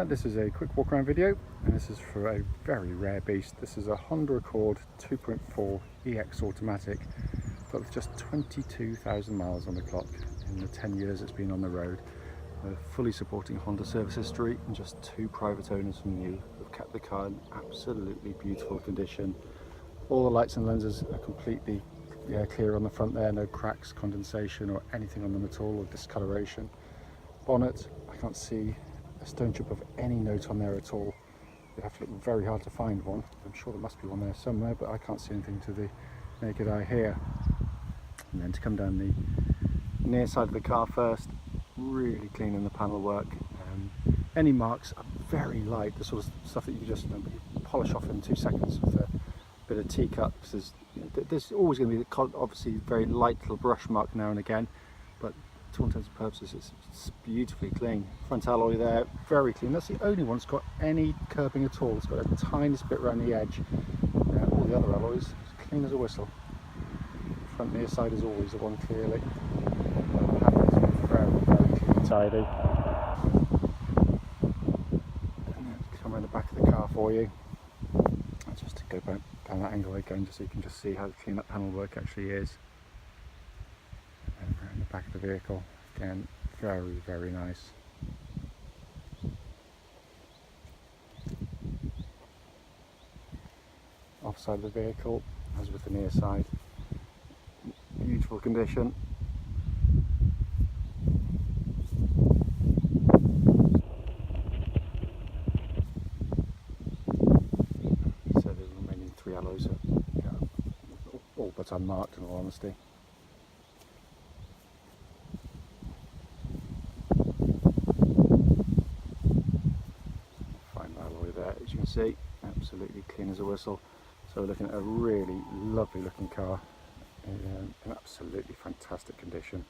This is a quick walk around video, and this is for a very rare beast. This is a Honda Accord 2.4 EX automatic, but with just 22,000 miles on the clock in the 10 years it's been on the road. A fully supporting Honda service history, and just 2 private owners from new have kept the car in absolutely beautiful condition. All the lights and lenses are completely clear on the front there, no cracks, condensation or anything on them at all, or discoloration. Bonnet, I can't see a stone chip of any note on there at all. You'd have to look very hard to find one. I'm sure there must be one there somewhere, but I can't see anything to the naked eye here. And then to come down the near side of the car first, really clean in the panel work. Any marks are very light, the sort of stuff that you just polish off in 2 seconds with a bit of teacup. There's always going to be obviously very light little brush mark now and again, but to all intents and purposes it's beautifully clean. Front alloy there, very clean. That's the only one that's got any curbing at all. It's got a tiniest bit around the edge. All the other alloys as clean as a whistle. Front near side is always the one clearly. Very, very clean and tidy. And then come around the back of the car for you. Just to go back down that angle again, just so you can just see how clean that panel work actually is. And around the back of the vehicle, again, very, very nice. Offside of the vehicle, as with the near side, beautiful condition. So the remaining 3 alloys are all but unmarked, in all honesty. Fine alloy there, as you can see, absolutely clean as a whistle. So we're looking at a really lovely looking car in absolutely fantastic condition.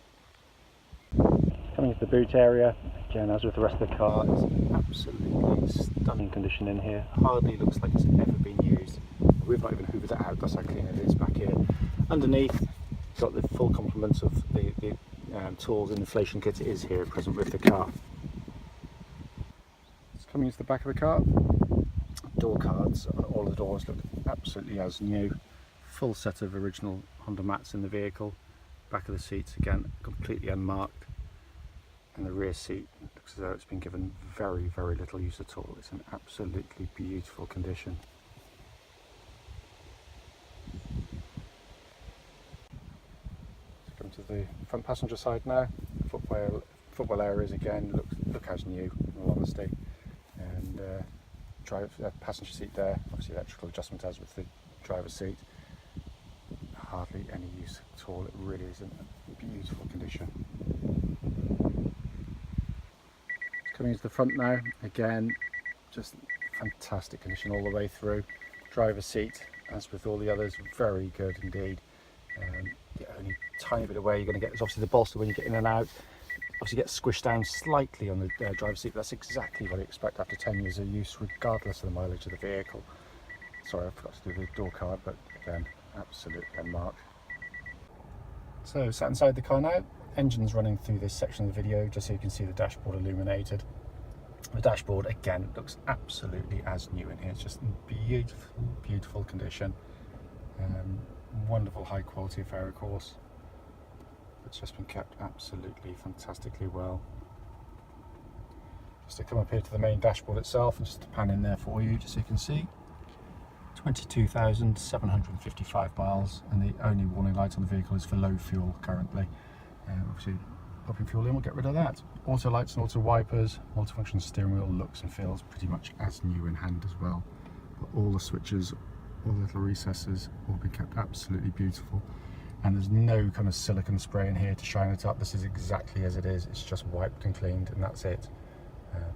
Coming to the boot area, again as with the rest of the car, it's absolutely stunning condition in here. Hardly looks like it's ever been used. We've not even hoovered it out, that's how clean it is back here. Underneath, got the full complement of the tools and inflation kit is here present with the car. It's coming into the back of the car. Door cards, all the doors look absolutely as new. Full set of original Honda mats in the vehicle. Back of the seats again completely unmarked, and the rear seat looks as though it's been given very, very little use at all. It's in absolutely beautiful condition. Let's come to the front passenger side now. Footwell areas again look as new, in all honesty. And passenger seat there, obviously electrical adjustment as with the driver's seat. Hardly any use at all. It really is in beautiful condition. It's coming into the front now, again just fantastic condition all the way through. Driver's seat, as with all the others, very good indeed. The only tiny bit of wear you're going to get is obviously the bolster when you get in and out. Obviously get squished down slightly on the driver's seat, but that's exactly what I expect after 10 years of use, regardless of the mileage of the vehicle. Sorry, I forgot to do the door card, but again, absolutely unmarked. So, sat inside the car now. Engine's running through this section of the video, just so you can see the dashboard illuminated. The dashboard, again, looks absolutely as new in here. It's just in beautiful, beautiful condition. Wonderful high quality affair, of course. It's just been kept absolutely fantastically well. Just to come up here to the main dashboard itself, and just to pan in there for you, just so you can see. 22,755 miles, and the only warning light on the vehicle is for low fuel currently. Obviously, popping fuel in, we'll get rid of that. Auto lights and auto wipers, multifunction steering wheel looks and feels pretty much as new in hand as well. But all the switches, all the little recesses, all been kept absolutely beautiful. And there's no kind of silicone spray in here to shine it up. This is exactly as it is. It's just wiped and cleaned, and that's it.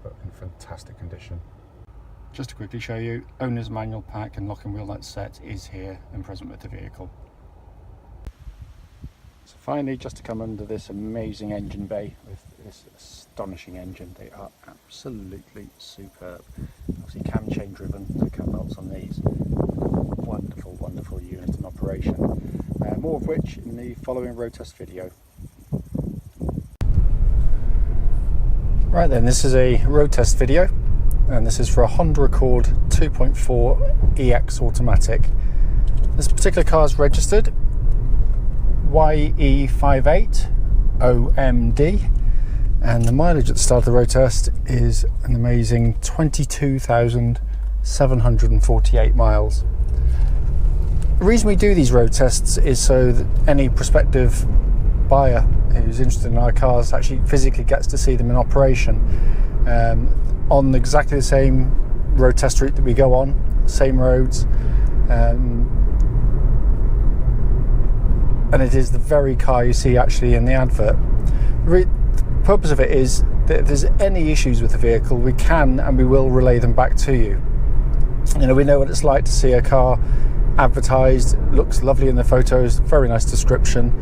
But in fantastic condition. Just to quickly show you, owner's manual pack and lock and wheel nut set is here and present with the vehicle. So finally, just to come under this amazing engine bay with this astonishing engine. They are absolutely superb. Obviously cam chain driven, so cam belts on these. Wonderful, wonderful unit in operation. More of which in the following road test video. Right then, this is a road test video and this is for a Honda Accord 2.4 EX automatic. This particular car is registered YE58OMD, and the mileage at the start of the road test is an amazing 22,748 miles. The reason we do these road tests is so that any prospective buyer who's interested in our cars actually physically gets to see them in operation, on exactly the same road test route that we go on, same roads, and it is the very car you see actually in the advert. The purpose of it is that if there's any issues with the vehicle, we can and we will relay them back to you. You know, we know what it's like to see a car advertised, looks lovely in the photos, very nice description,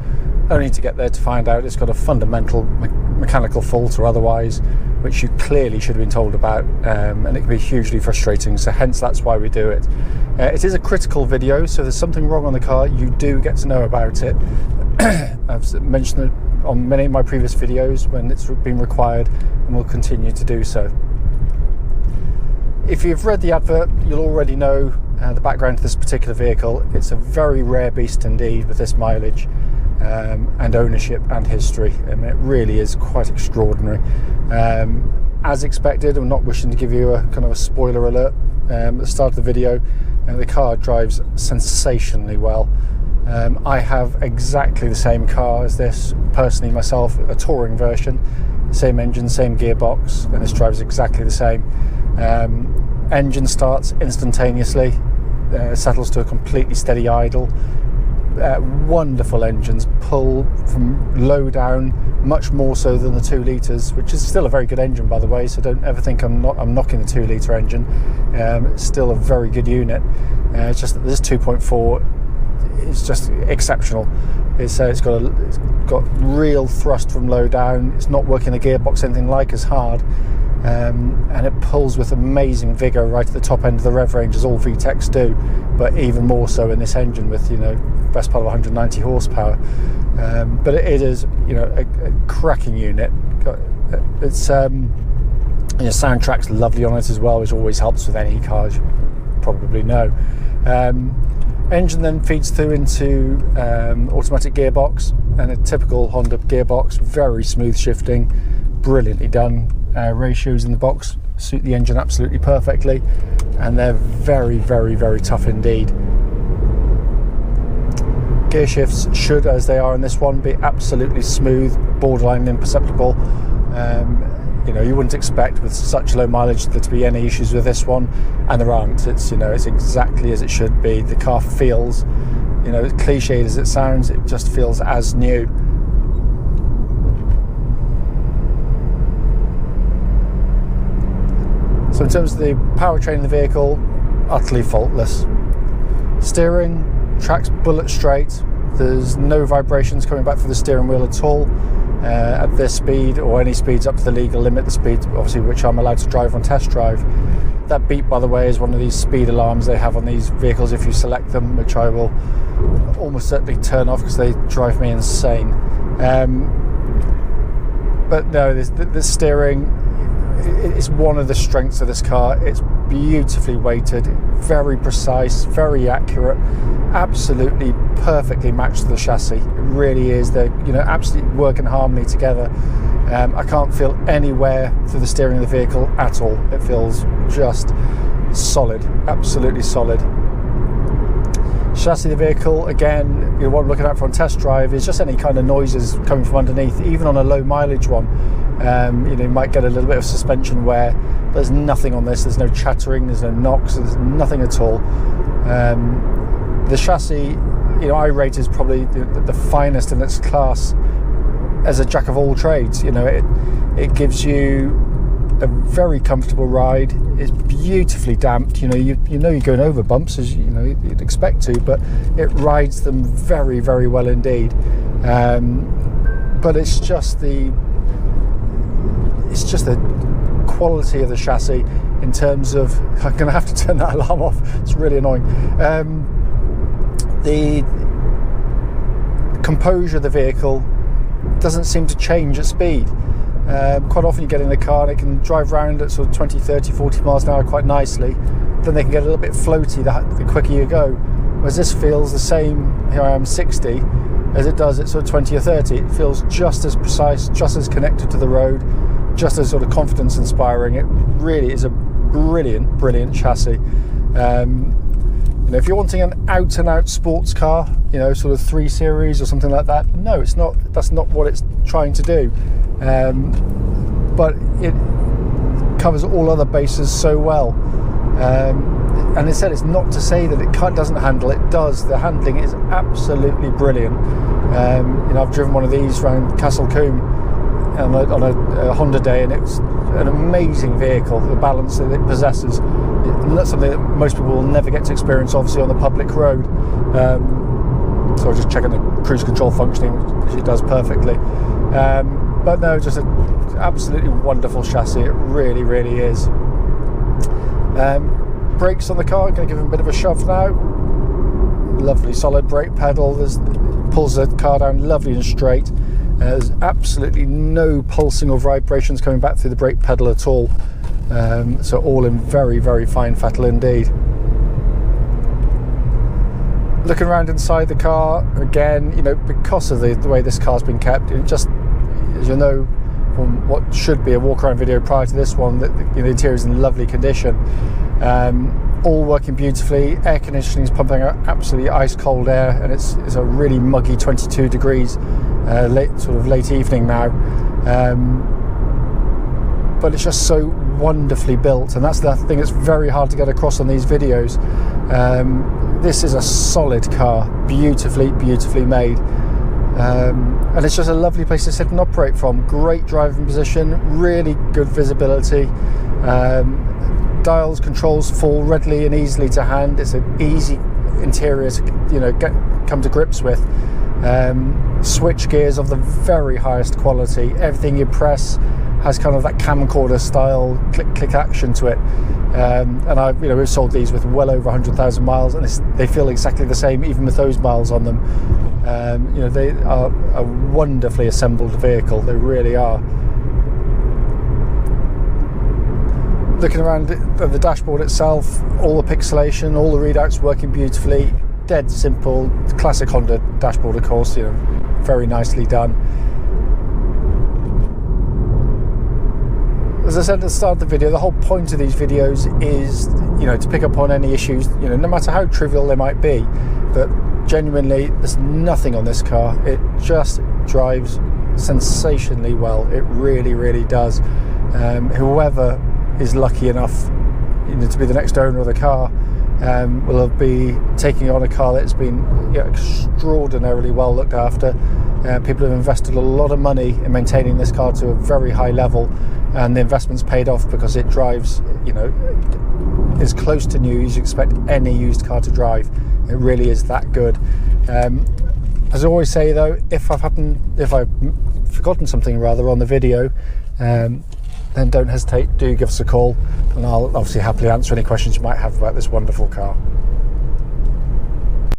only to get there to find out it's got a fundamental mechanical fault or otherwise, which you clearly should have been told about, and it can be hugely frustrating, so hence that's why we do it. It is a critical video, so if there's something wrong on the car, you do get to know about it. I've mentioned it on many of my previous videos when it's been required, and will continue to do so. If you've read the advert, you'll already know the background to this particular vehicle. It's a very rare beast indeed with this mileage, and ownership and history. I mean, it really is quite extraordinary. As expected, I'm not wishing to give you a kind of a spoiler alert at the start of the video. The car drives sensationally well. I have exactly the same car as this personally myself, a touring version, same engine, same gearbox, and this drives exactly the same. Engine starts instantaneously, settles to a completely steady idle. Wonderful engines, pull from low down much more so than the 2 litres, which is still a very good engine, by the way, so don't ever think I'm knocking the 2 litre engine. It's still a very good unit. It's just that this 2.4 is just exceptional. It's got real thrust from low down. It's not working the gearbox anything like as hard, and it pulls with amazing vigour right at the top end of the rev range, as all VTECs do, but even more so in this engine with, you know, best part of 190 horsepower. But it is, you know, a cracking unit. It's soundtrack's lovely on it as well, which always helps with any car, as you probably know. Engine then feeds through into automatic gearbox, and a typical Honda gearbox, very smooth shifting, brilliantly done. Ratios in the box suit the engine absolutely perfectly, and they're very, very, very tough indeed. Gear shifts should, as they are in this one, be absolutely smooth, borderline imperceptible. You know, you wouldn't expect with such low mileage there to be any issues with this one, and there aren't. It's, you know, it's exactly as it should be. The car feels, you know, as cliched as it sounds, it just feels as new. So in terms of the powertrain of the vehicle, utterly faultless. Steering tracks bullet straight. There's no vibrations coming back from the steering wheel at all at this speed, or any speeds up to the legal limit, the speed obviously which I'm allowed to drive on test drive. That beep, by the way, is one of these speed alarms they have on these vehicles if you select them, which I will almost certainly turn off because they drive me insane. But no, the steering is one of the strengths of this car. It's beautifully weighted, very precise, very accurate, absolutely perfectly matched to the chassis. It really is. They, you know, absolutely work in harmony together. I can't feel anywhere through the steering of the vehicle at all. It feels just solid, absolutely solid. Chassis of the vehicle, again, you know, what I'm looking at from test drive is just any kind of noises coming from underneath, even on a low mileage one. You know, you might get a little bit of suspension wear. There's nothing on this. There's no chattering, there's no knocks, there's nothing at all. The chassis, you know, I rate is probably the finest in its class as a jack of all trades. You know, it gives you a very comfortable ride. It's beautifully damped. You know, you know you're going over bumps, as you know you'd expect to, but it rides them very, very well indeed. But it's just the quality of the chassis in terms of, I'm going to have to turn that alarm off, it's really annoying. The composure of the vehicle doesn't seem to change at speed. Quite often you get in a car and it can drive around at sort of 20, 30, 40 miles an hour quite nicely. Then they can get a little bit floaty the quicker you go. Whereas this feels the same, here I am 60, as it does at sort of 20 or 30. It feels just as precise, just as connected to the road, just as sort of confidence inspiring. It really is a brilliant, brilliant chassis. You know, if you're wanting an out and out sports car, you know, sort of 3 Series or something like that, no, it's not. That's not what it's trying to do. But it covers all other bases so well. And instead, it's not to say that it doesn't handle. It does. The handling is absolutely brilliant. You know, I've driven one of these around Castle Combe on a Honda day, and it's an amazing vehicle. The balance that it possesses, and that's something that most people will never get to experience, obviously, on the public road. So I'm just checking the cruise control functioning, which it does perfectly. But no, just an absolutely wonderful chassis. It really, really is. Brakes on the car, I'm going to give them a bit of a shove now. Lovely solid brake pedal. Pulls the car down lovely and straight. There's absolutely no pulsing or vibrations coming back through the brake pedal at all. So all in very, very fine fettle indeed. Looking around inside the car, again, you know, because of the way this car's been kept, it just, as you know from what should be a walk around video prior to this one, that the interior is in lovely condition. All working beautifully. Air conditioning is pumping out absolutely ice cold air, and it's a really muggy 22 degrees, late evening now. But it's just so wonderfully built, and that's the thing that's very hard to get across on these videos. This is a solid car, beautifully made, and it's just a lovely place to sit and operate from. Great driving position, really good visibility. Dials, controls fall readily and easily to hand. It's an easy interior to, you know, come to grips with. Switch gears of the very highest quality. Everything you press has kind of that camcorder style click action to it. And we've sold these with well over 100,000 miles, and they feel exactly the same even with those miles on them. You know, they are a wonderfully assembled vehicle. They really are. Looking around at the dashboard itself, all the pixelation, all the readouts working beautifully. Dead simple, classic Honda dashboard, of course, you know, very nicely done. As I said at the start of the video, the whole point of these videos is, you know, to pick up on any issues, you know, no matter how trivial they might be. But genuinely, there's nothing on this car. It just drives sensationally well. It really, really does. Whoever is lucky enough, you know, to be the next owner of the car, will be taking on a car that's been, you know, extraordinarily well looked after. People have invested a lot of money in maintaining this car to a very high level, and the investment's paid off because it drives, you know, as close to new as you expect any used car to drive. It really is that good. As I always say though, if I've forgotten something rather on the video, then don't hesitate, do give us a call, and I'll obviously happily answer any questions you might have about this wonderful car.